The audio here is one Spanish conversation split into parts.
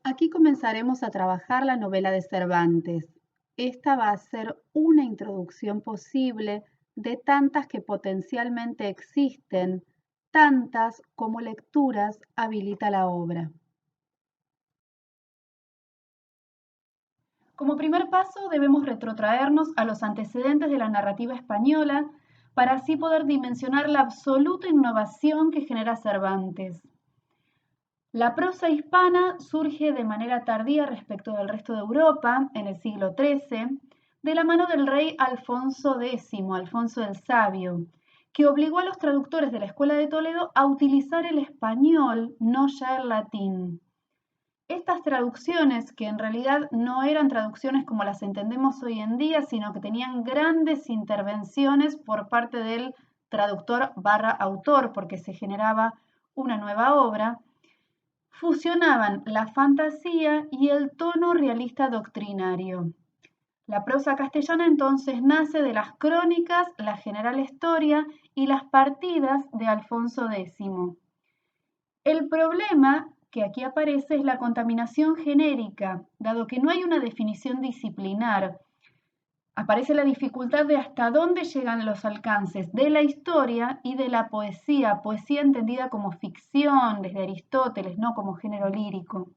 Aquí comenzaremos a trabajar la novela de Cervantes. Esta va a ser una introducción posible de tantas que potencialmente existen, tantas como lecturas habilita la obra. Como primer paso, debemos retrotraernos a los antecedentes de la narrativa española para así poder dimensionar la absoluta innovación que genera Cervantes. La prosa hispana surge de manera tardía respecto del resto de Europa, en el siglo XIII, de la mano del rey Alfonso X, Alfonso el Sabio, que obligó a los traductores de la Escuela de Toledo a utilizar el español, no ya el latín. Estas traducciones, que en realidad no eran traducciones como las entendemos hoy en día, sino que tenían grandes intervenciones por parte del traductor barra autor, porque se generaba una nueva obra, fusionaban la fantasía y el tono realista doctrinario. La prosa castellana entonces nace de las crónicas, la general historia y las partidas de Alfonso X. El problema que aquí aparece es la contaminación genérica, dado que no hay una definición disciplinar. Aparece la dificultad de hasta dónde llegan los alcances de la historia y de la poesía, poesía entendida como ficción desde Aristóteles, no como género lírico.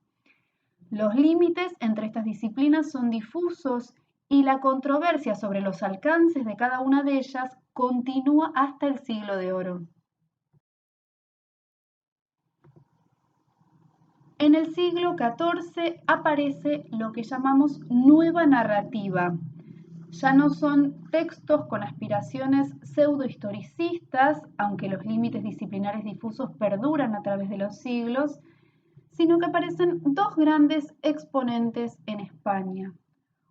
Los límites entre estas disciplinas son difusos y la controversia sobre los alcances de cada una de ellas continúa hasta el Siglo de Oro. En el siglo XIV aparece lo que llamamos nueva narrativa. Ya no son textos con aspiraciones pseudohistoricistas, aunque los límites disciplinares difusos perduran a través de los siglos, sino que aparecen dos grandes exponentes en España.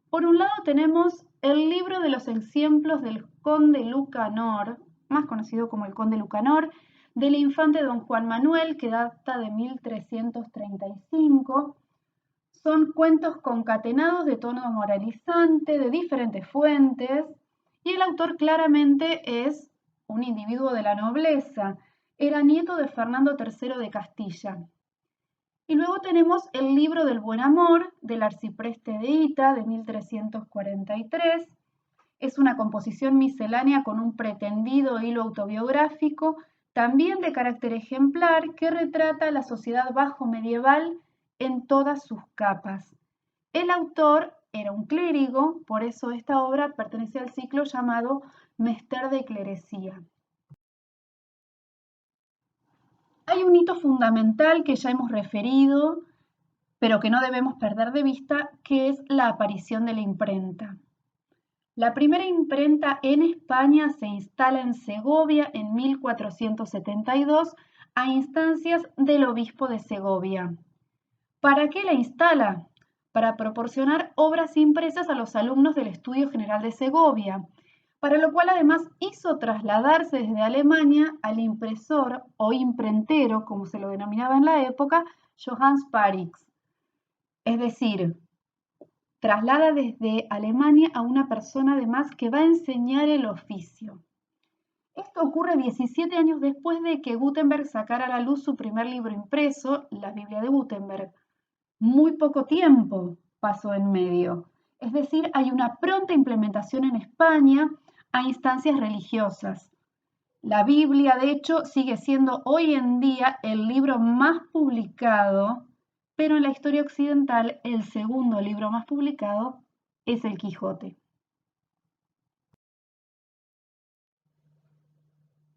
Por un lado tenemos el libro de los ejemplos del conde Lucanor, más conocido como el conde Lucanor, del infante don Juan Manuel, que data de 1335. Son cuentos concatenados de tono moralizante, de diferentes fuentes, y el autor claramente es un individuo de la nobleza. Era nieto de Fernando III de Castilla. Y luego tenemos el libro del Buen Amor del arcipreste de Hita de 1343. Es una composición miscelánea con un pretendido hilo autobiográfico, también de carácter ejemplar, que retrata la sociedad bajo medieval en todas sus capas. El autor era un clérigo, por eso esta obra pertenece al ciclo llamado Mester de Clerecía. Hay un hito fundamental que ya hemos referido, pero que no debemos perder de vista, que es la aparición de la imprenta. La primera imprenta en España se instala en Segovia en 1472 a instancias del obispo de Segovia. ¿Para qué la instala? Para proporcionar obras impresas a los alumnos del Estudio General de Segovia, para lo cual además hizo trasladarse desde Alemania al impresor o imprentero, como se lo denominaba en la época, Johannes Parix. Es decir, traslada desde Alemania a una persona además que va a enseñar el oficio. Esto ocurre 17 años después de que Gutenberg sacara a la luz su primer libro impreso, la Biblia de Gutenberg. Muy poco tiempo pasó en medio. Es decir, hay una pronta implementación en España a instancias religiosas. La Biblia, de hecho, sigue siendo hoy en día el libro más publicado, pero en la historia occidental el segundo libro más publicado es el Quijote.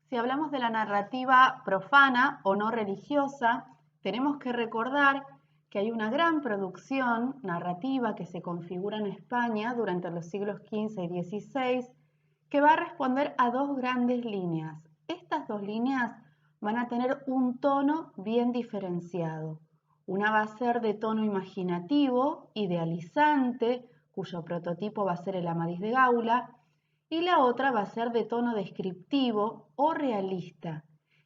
Si hablamos de la narrativa profana o no religiosa, tenemos que recordar que hay una gran producción narrativa que se configura en España durante los siglos XV y XVI que va a responder a dos grandes líneas. Estas dos líneas van a tener un tono bien diferenciado. Una va a ser de tono imaginativo, idealizante, cuyo prototipo va a ser el Amadís de Gaula, y la otra va a ser de tono descriptivo o realista.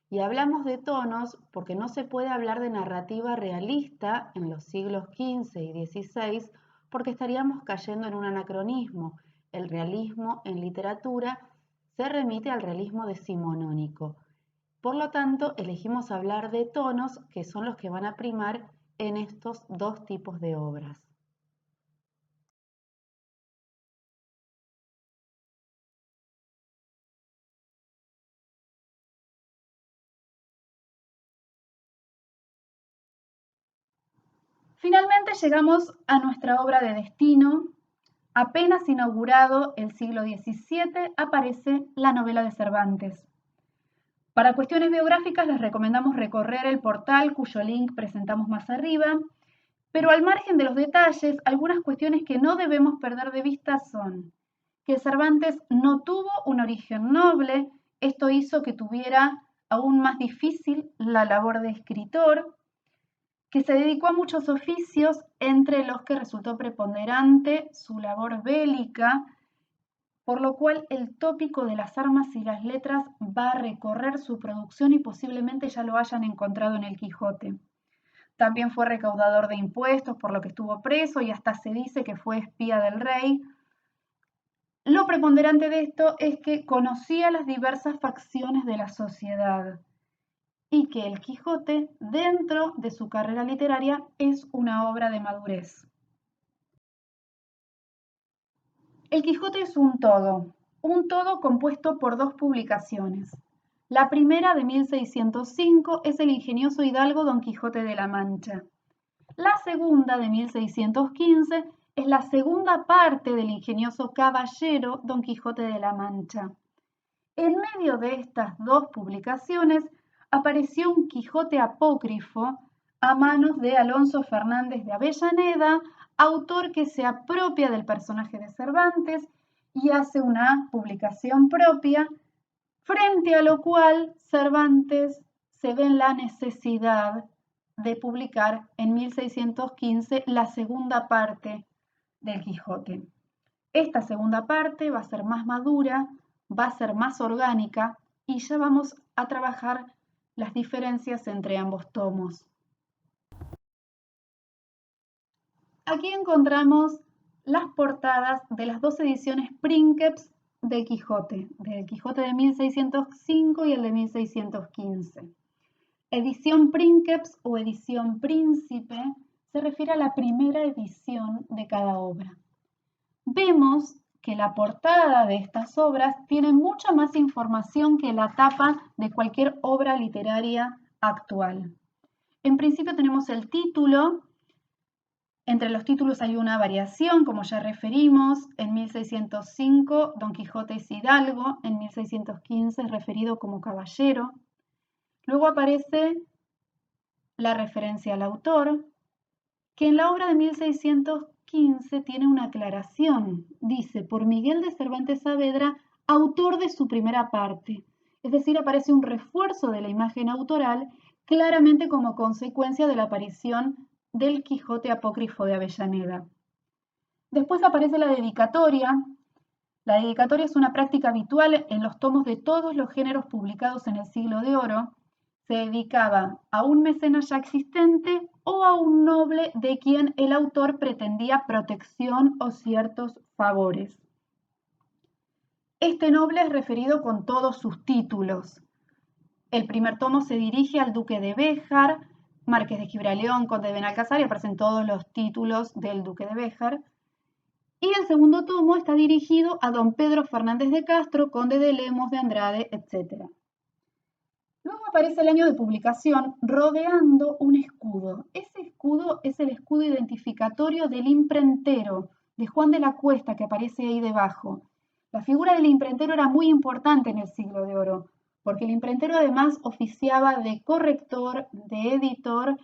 Y hablamos de tonos porque no se puede hablar de narrativa realista en los siglos XV y XVI porque estaríamos cayendo en un anacronismo. El realismo en literatura se remite al realismo decimonónico. Por lo tanto, elegimos hablar de tonos que son los que van a primar en estos dos tipos de obras. Finalmente llegamos a nuestra obra de destino. Apenas inaugurado el siglo XVII, aparece la novela de Cervantes. Para cuestiones biográficas les recomendamos recorrer el portal cuyo link presentamos más arriba, pero al margen de los detalles, algunas cuestiones que no debemos perder de vista son que Cervantes no tuvo un origen noble, esto hizo que tuviera aún más difícil la labor de escritor, que se dedicó a muchos oficios, entre los que resultó preponderante su labor bélica, por lo cual el tópico de las armas y las letras va a recorrer su producción y posiblemente ya lo hayan encontrado en el Quijote. También fue recaudador de impuestos, por lo que estuvo preso y hasta se dice que fue espía del rey. Lo preponderante de esto es que conocía las diversas facciones de la sociedad y que el Quijote, dentro de su carrera literaria, es una obra de madurez. El Quijote es un todo compuesto por dos publicaciones. La primera, de 1605, es el ingenioso hidalgo Don Quijote de la Mancha. La segunda, de 1615, es la segunda parte del ingenioso caballero Don Quijote de la Mancha. En medio de estas dos publicaciones apareció un Quijote apócrifo a manos de Alonso Fernández de Avellaneda, autor que se apropia del personaje de Cervantes y hace una publicación propia, frente a lo cual Cervantes se ve en la necesidad de publicar en 1615 la segunda parte del Quijote. Esta segunda parte va a ser más madura, va a ser más orgánica y ya vamos a trabajar las diferencias entre ambos tomos. Aquí encontramos las portadas de las dos ediciones Princeps del Quijote de 1605 y el de 1615. Edición Princeps o edición Príncipe se refiere a la primera edición de cada obra. Vemos que la portada de estas obras tiene mucha más información que la tapa de cualquier obra literaria actual. En principio tenemos el título. Entre los títulos hay una variación, como ya referimos. En 1605, Don Quijote es hidalgo. En 1615 es referido como caballero. Luego aparece la referencia al autor, que en la obra de 1615 tiene una aclaración. Dice, por Miguel de Cervantes Saavedra, autor de su primera parte. Es decir, aparece un refuerzo de la imagen autoral, claramente como consecuencia de la aparición del Quijote apócrifo de Avellaneda. Después aparece la dedicatoria. La dedicatoria es una práctica habitual en los tomos de todos los géneros publicados en el Siglo de Oro. Se dedicaba a un mecenas ya existente o a un noble de quien el autor pretendía protección o ciertos favores. Este noble es referido con todos sus títulos. El primer tomo se dirige al duque de Béjar, marqués de Gibraleón, conde de Benalcázar, y aparecen todos los títulos del duque de Béjar. Y el segundo tomo está dirigido a don Pedro Fernández de Castro, conde de Lemos, de Andrade, etc. Luego aparece el año de publicación rodeando un escudo. Ese escudo es el escudo identificatorio del imprentero, de Juan de la Cuesta, que aparece ahí debajo. La figura del imprentero era muy importante en el Siglo de Oro, porque el imprentero además oficiaba de corrector, de editor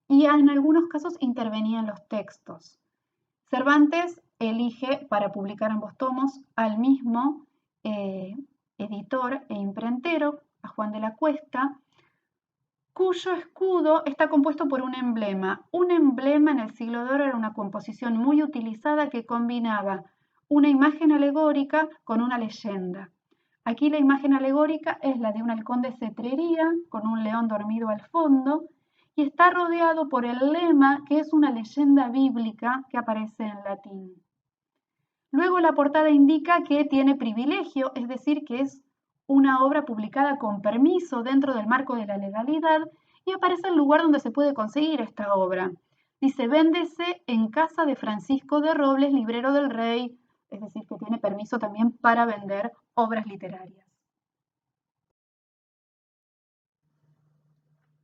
y en algunos casos intervenía en los textos. Cervantes elige para publicar ambos tomos al mismo editor e imprentero, a Juan de la Cuesta, cuyo escudo está compuesto por un emblema. Un emblema en el Siglo de Oro era una composición muy utilizada que combinaba una imagen alegórica con una leyenda. Aquí la imagen alegórica es la de un halcón de cetrería con un león dormido al fondo y está rodeado por el lema, que es una leyenda bíblica que aparece en latín. Luego la portada indica que tiene privilegio, es decir, que es una obra publicada con permiso dentro del marco de la legalidad y aparece el lugar donde se puede conseguir esta obra. Dice, véndese en casa de Francisco de Robles, librero del rey, es decir, que tiene permiso también para vender obras literarias.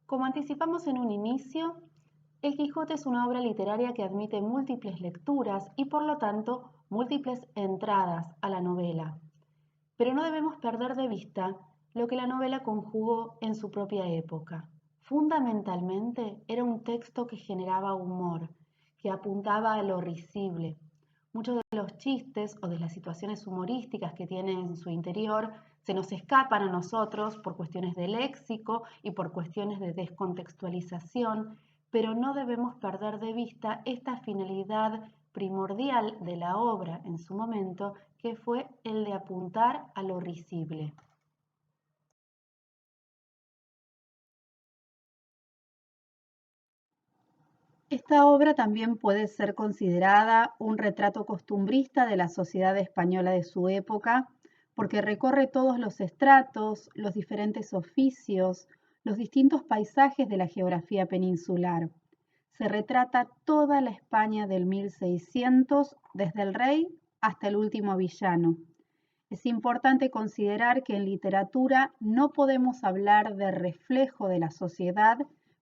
Como anticipamos en un inicio, El Quijote es una obra literaria que admite múltiples lecturas y por lo tanto múltiples entradas a la novela. Pero no debemos perder de vista lo que la novela conjugó en su propia época. Fundamentalmente era un texto que generaba humor, que apuntaba a lo risible. Muchos de los chistes o de las situaciones humorísticas que tiene en su interior se nos escapan a nosotros por cuestiones de léxico y por cuestiones de descontextualización, pero no debemos perder de vista esta finalidad primordial de la obra en su momento, que fue el de apuntar a lo risible. Esta obra también puede ser considerada un retrato costumbrista de la sociedad española de su época, porque recorre todos los estratos, los diferentes oficios, los distintos paisajes de la geografía peninsular. Se retrata toda la España del 1600, desde el rey hasta el último villano. Es importante considerar que en literatura no podemos hablar de reflejo de la sociedad,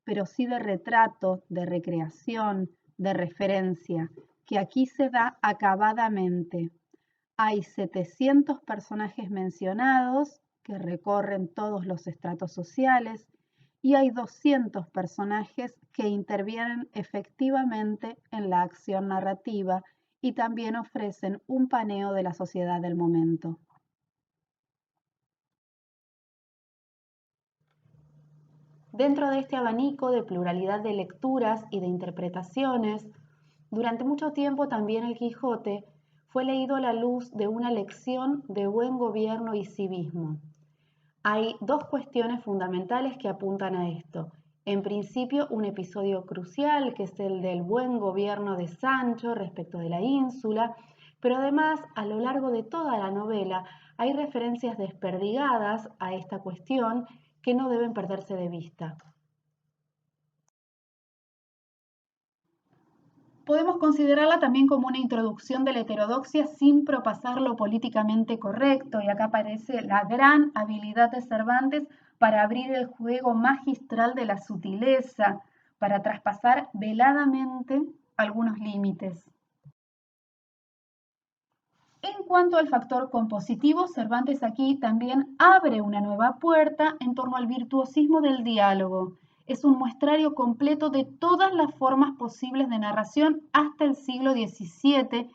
pero sí de retrato, de recreación, de referencia, que aquí se da acabadamente. Hay 700 personajes mencionados que recorren todos los estratos sociales y hay 200 personajes que intervienen efectivamente en la acción narrativa y también ofrecen un paneo de la sociedad del momento. Dentro de este abanico de pluralidad de lecturas y de interpretaciones, durante mucho tiempo también el Quijote fue leído a la luz de una lección de buen gobierno y civismo. Hay dos cuestiones fundamentales que apuntan a esto. En principio, un episodio crucial, que es el del buen gobierno de Sancho respecto de la ínsula, pero además, a lo largo de toda la novela, hay referencias desperdigadas a esta cuestión que no deben perderse de vista. Podemos considerarla también como una introducción de la heterodoxia sin propasar lo políticamente correcto, y acá aparece la gran habilidad de Cervantes para abrir el juego magistral de la sutileza, para traspasar veladamente algunos límites. En cuanto al factor compositivo, Cervantes aquí también abre una nueva puerta en torno al virtuosismo del diálogo. Es un muestrario completo de todas las formas posibles de narración hasta el siglo XVII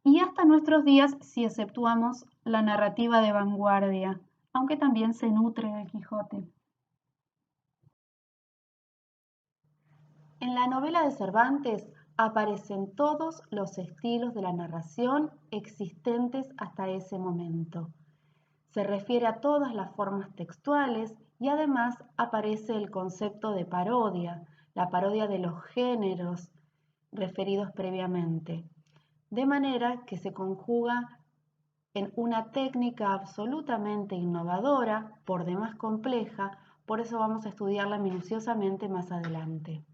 y hasta nuestros días si exceptuamos la narrativa de vanguardia, aunque también se nutre del Quijote. En la novela de Cervantes aparecen todos los estilos de la narración existentes hasta ese momento. Se refiere a todas las formas textuales y además aparece el concepto de parodia, la parodia de los géneros referidos previamente, de manera que se conjuga en una técnica absolutamente innovadora, por demás compleja, por eso vamos a estudiarla minuciosamente más adelante.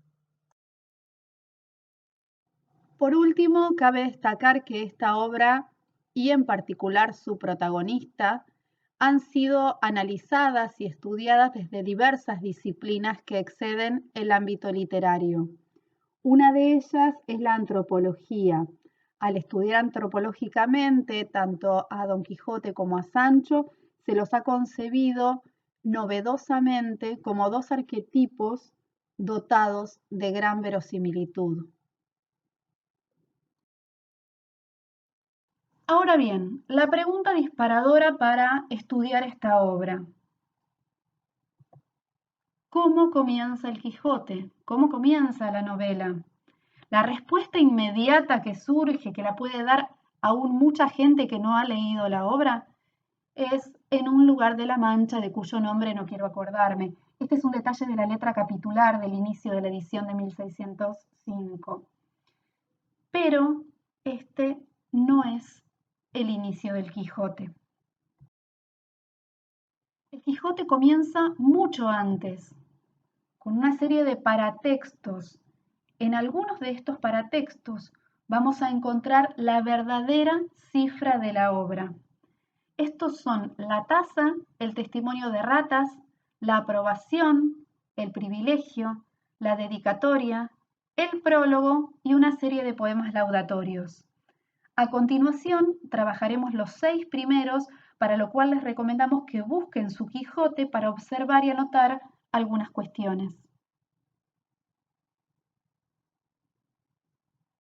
Por último, cabe destacar que esta obra, y en particular su protagonista, han sido analizadas y estudiadas desde diversas disciplinas que exceden el ámbito literario. Una de ellas es la antropología. Al estudiar antropológicamente tanto a Don Quijote como a Sancho, se los ha concebido novedosamente como dos arquetipos dotados de gran verosimilitud. Ahora bien, la pregunta disparadora para estudiar esta obra. ¿Cómo comienza el Quijote? ¿Cómo comienza la novela? La respuesta inmediata que surge, que la puede dar aún mucha gente que no ha leído la obra, es en un lugar de la Mancha de cuyo nombre no quiero acordarme. Este es un detalle de la letra capitular del inicio de la edición de 1605. Pero este no es el inicio del Quijote. El Quijote comienza mucho antes, con una serie de paratextos. En algunos de estos paratextos vamos a encontrar la verdadera cifra de la obra. Estos son la tasa, el testimonio de ratas, la aprobación, el privilegio, la dedicatoria, el prólogo y una serie de poemas laudatorios. A continuación, trabajaremos los 6 primeros, para lo cual les recomendamos que busquen su Quijote para observar y anotar algunas cuestiones.